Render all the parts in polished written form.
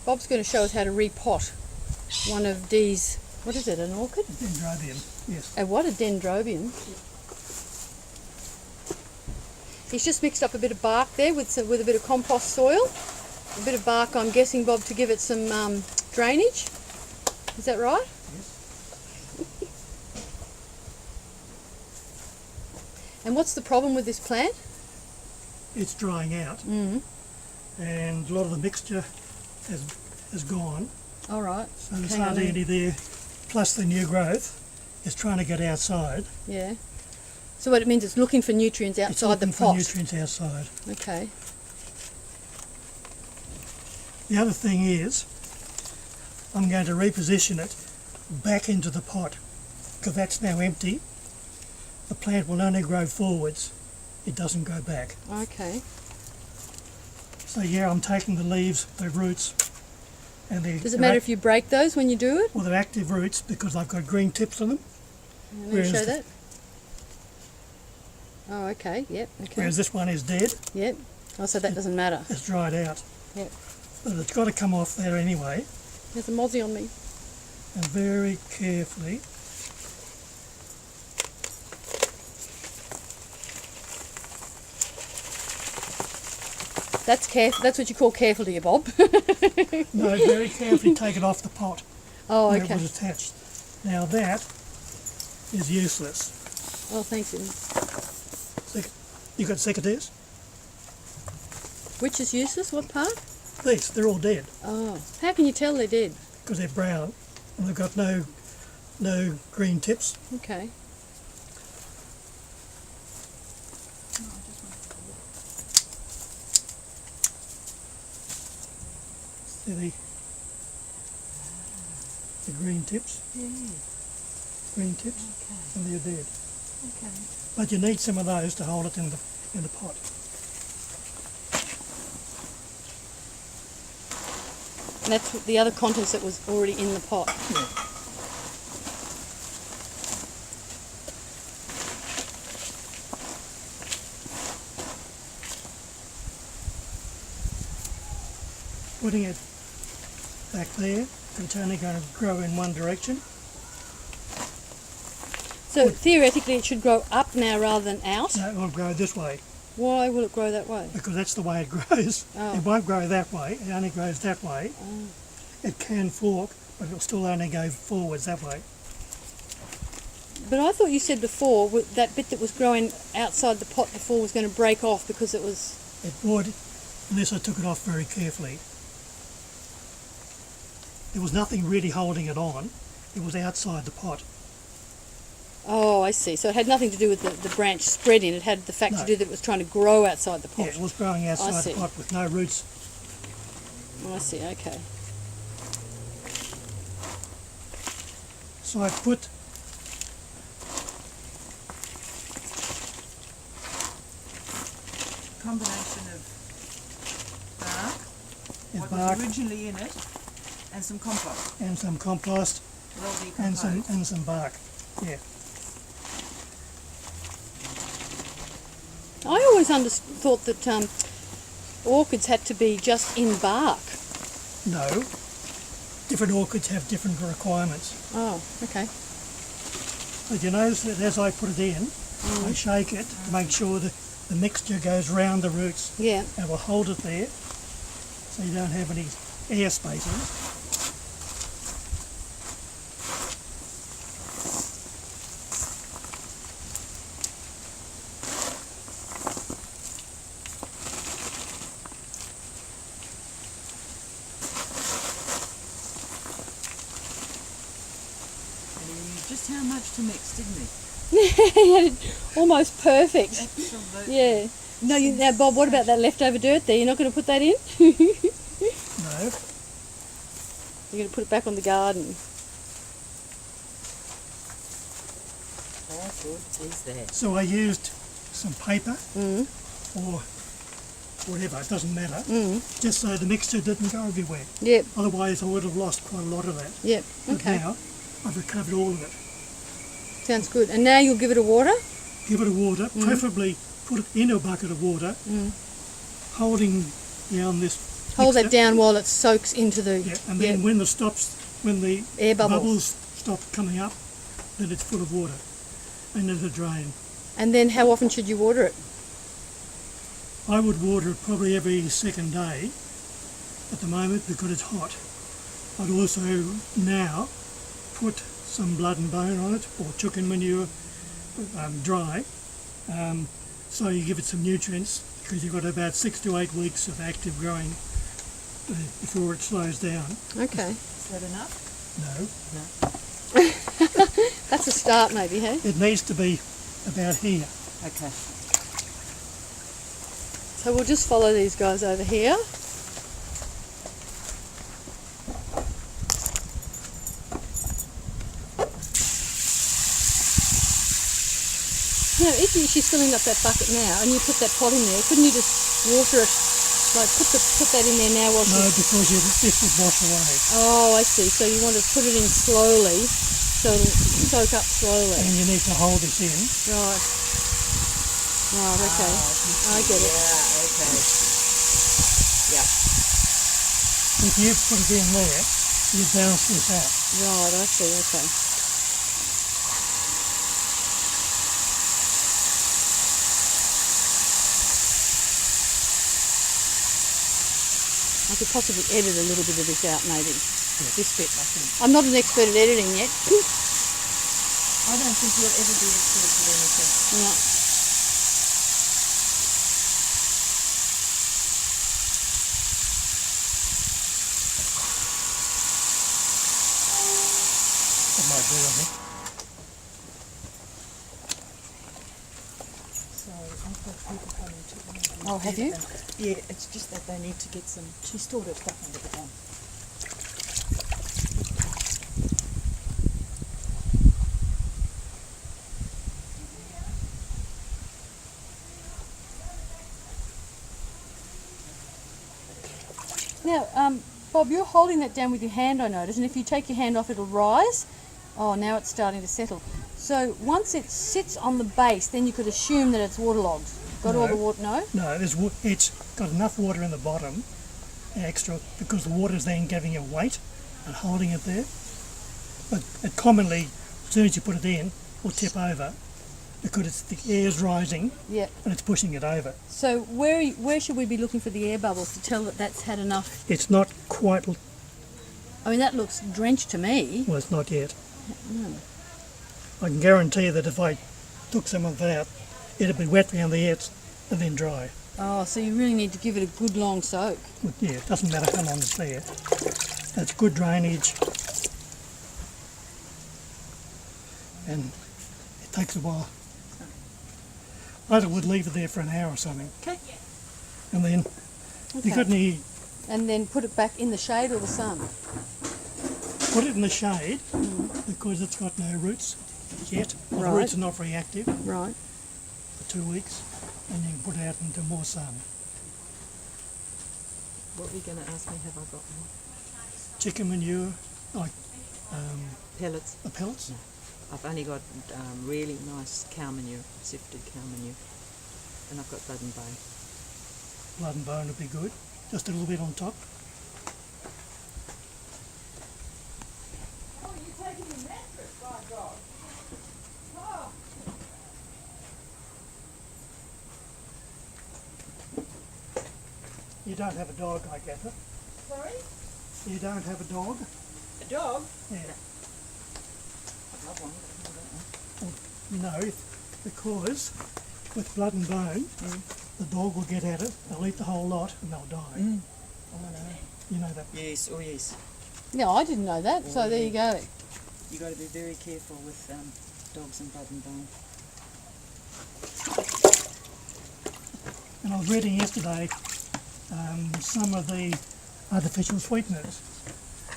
Bob's going to show us how to repot one of these. What is it, an orchid? Dendrobium, yes. What, a dendrobium? He's just mixed up a bit of bark there with a bit of compost soil. A bit of bark, I'm guessing, Bob, to give it some drainage. Is that right? Yes. And what's the problem with this plant? It's drying out, and a lot of the mixture has gone. All right. So there's hardly any there. Plus the new growth is trying to get outside. Yeah. So what it means, it's looking for nutrients outside the pot. It's looking for nutrients outside. Okay. The other thing is, I'm going to reposition it back into the pot, because that's now empty. The plant will only grow forwards, it doesn't go back. Okay. So yeah, I'm taking the leaves, the roots, and Does it matter if you break those when you do it? Well, they're active roots because I've got green tips on them. Let me show that. Oh, okay. Yep. Okay. Whereas this one is dead. Yep. Oh, so that doesn't matter. It's dried out. Yep. But it's got to come off there anyway. There's a mozzie on me. And very carefully. That's careful. That's what you call careful, do you, Bob? No, very carefully take it off the pot. Oh, where okay. it was attached. Now that is useless. Oh, thanks. You got secateurs? Which is useless? What part? These, they're all dead Oh, how can you tell they're dead? because they're brown and they've got no green tips. Okay. See the green tips? Yeah. Green tips, Okay. and they're dead. Okay. But you need some of those to hold it in the pot. And that's the other contents that was already in the pot. Yeah. Putting it back there, it's only going to grow in one direction. So theoretically it should grow up now rather than out. No, it will grow this way Why will it grow that way? because that's the way it grows. Oh. It won't grow that way, it only grows that way. Oh. It can fork, but it'll still only go forwards that way. But I thought you said before that bit that was growing outside the pot before was going to break off because it was... It would, unless I took it off very carefully. There was nothing really holding it on, it was outside the pot. Oh, I see. So it had nothing to do with the branch spreading, it had the fact No. to do that it was trying to grow outside the pot. Yeah, it was growing outside see. the pot with no roots. Oh, I see, okay. So I put Combination of bark, what bark was originally in it, and some compost. and some compost Well and decomposed. some bark. Yeah. I always thought that orchids had to be just in bark. No. Different orchids have different requirements. Oh, okay. But you notice that as I put it in, I shake it to make sure that the mixture goes round the roots Yeah. and will hold it there so you don't have any air spaces. And he knew just how much to mix, didn't he? Almost perfect. Absolutely. Yeah. No, now Bob, what about that leftover dirt there? You're not going to put that in? No. You're going to put it back on the garden. How good is that? So I used some paper Mm. or whatever, it doesn't matter, Mm. just so the mixture didn't go everywhere. Yep. Otherwise I would have lost quite a lot of that. Yep. But Okay. now I've recovered all of it. Sounds good. And now you'll give it a water? Give it a water, preferably put it in a bucket of water, Mm. holding down this Hold that mixture. down while it soaks into the Yeah, and then when the air bubbles. stop coming up, then it's full of water and there's a drain. And then how often should you water it? I would water it probably every second day at the moment because it's hot. I'd also now put some blood and bone on it, or chicken manure, dry, so you give it some nutrients because you've got about 6 to 8 weeks of active growing before it slows down. Okay. Is that enough? No, That's a start maybe, hey? it needs to be about here. Okay. So we'll just follow these guys over here. Now, if she's filling up that bucket now and you put that pot in there, couldn't you just water it, like put that in there now while No, she's... because this would wash away. Oh, I see. So you want to put it in slowly so it'll soak up slowly. And you need to hold this in. Right. Right, okay. I get it. Yeah, okay. Yeah. If you put it in there, you balance this out. Right, I see, okay. I could possibly edit a little bit of this out maybe. This bit. I'm not an expert at editing yet. I don't think you'll ever be expert at anything. No. That might do, I think. So I've got people coming to Oh, have you? Yeah, it's just that they need to get some. She stored her stuff under the barn. Now, Bob, you're holding that down with your hand, I notice, and if you take your hand off, it'll rise. Oh, now it's starting to settle. So once it sits on the base, then you could assume that it's waterlogged. Got all No. the water? No? No, it's got enough water in the bottom, extra, because the water's then giving it weight and holding it there. But it commonly, as soon as you put it in, will tip over because the air's rising Yeah. and it's pushing it over. So where should we be looking for the air bubbles to tell that that's had enough? It's not quite, I mean, that looks drenched to me. well, it's not yet. I can guarantee that if I took some of that, it'd be wet around the edge and then dry. Oh, so you really need to give it a good long soak. But yeah, it doesn't matter how long it's there. That's good drainage. And it takes a while. I would leave it there for an hour or something. Okay. And then, you got any, And then put it back in the shade or the sun. put it in the shade because it's got no roots yet. Well, Right. The roots are not very active Right. for 2 weeks. And you can put it out into more sun. What were you going to ask me? Have I got more? Chicken manure, like Pellets? the pellets. No. I've only got really nice cow manure, sifted cow manure. And I've got blood and bone. Blood and bone would be good. Just a little bit on top. You don't have a dog, I gather. Sorry? You don't have a dog? A dog? Yeah. I love one. but I don't know. No, because with blood and bone, the dog will get at it, they'll eat the whole lot and they'll die. Oh, no. You know that. Yes, oh yes. No, I didn't know that. So there you go. You got to be very careful with dogs and blood and bone. And I was reading yesterday, some of the artificial sweeteners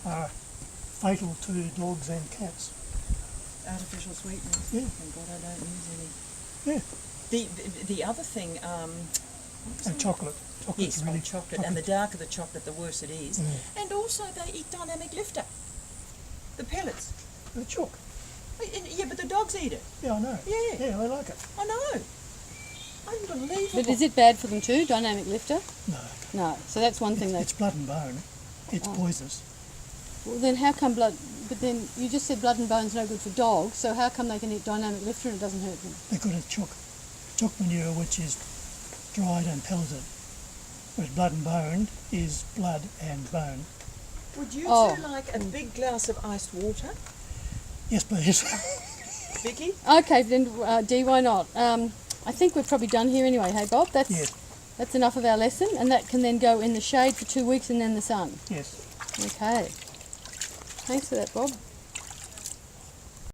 are fatal to dogs and cats. Artificial sweeteners. Yeah. Thank God I don't use any. Yeah, The other thing, and chocolate. Chocolate's yes, really on chocolate, and the darker the chocolate, the worse it is. And also they eat dynamic lifter, the pellets. The chook. Yeah, but the dogs eat it. Yeah, I know. Yeah. Yeah, they like it. I know. Unbelievable. But is it bad for them too, dynamic lifter? No, No. So that's one thing it's blood and bone. It's Oh. poisonous. Well, then how come blood... But then you just said blood and bone's no good for dogs, so how come they can eat dynamic lifter and it doesn't hurt them? They've got a chalk manure which is dried and pelleted, whereas blood and bone is blood and bone. Would you Oh. two like a big glass of iced water? Yes, please. Vicky? Okay, then Dee, why not? I think we're probably done here anyway, hey Bob? Yes, That's enough of our lesson, and that can then go in the shade for 2 weeks and then the sun. yes. Okay. Thanks for that, Bob.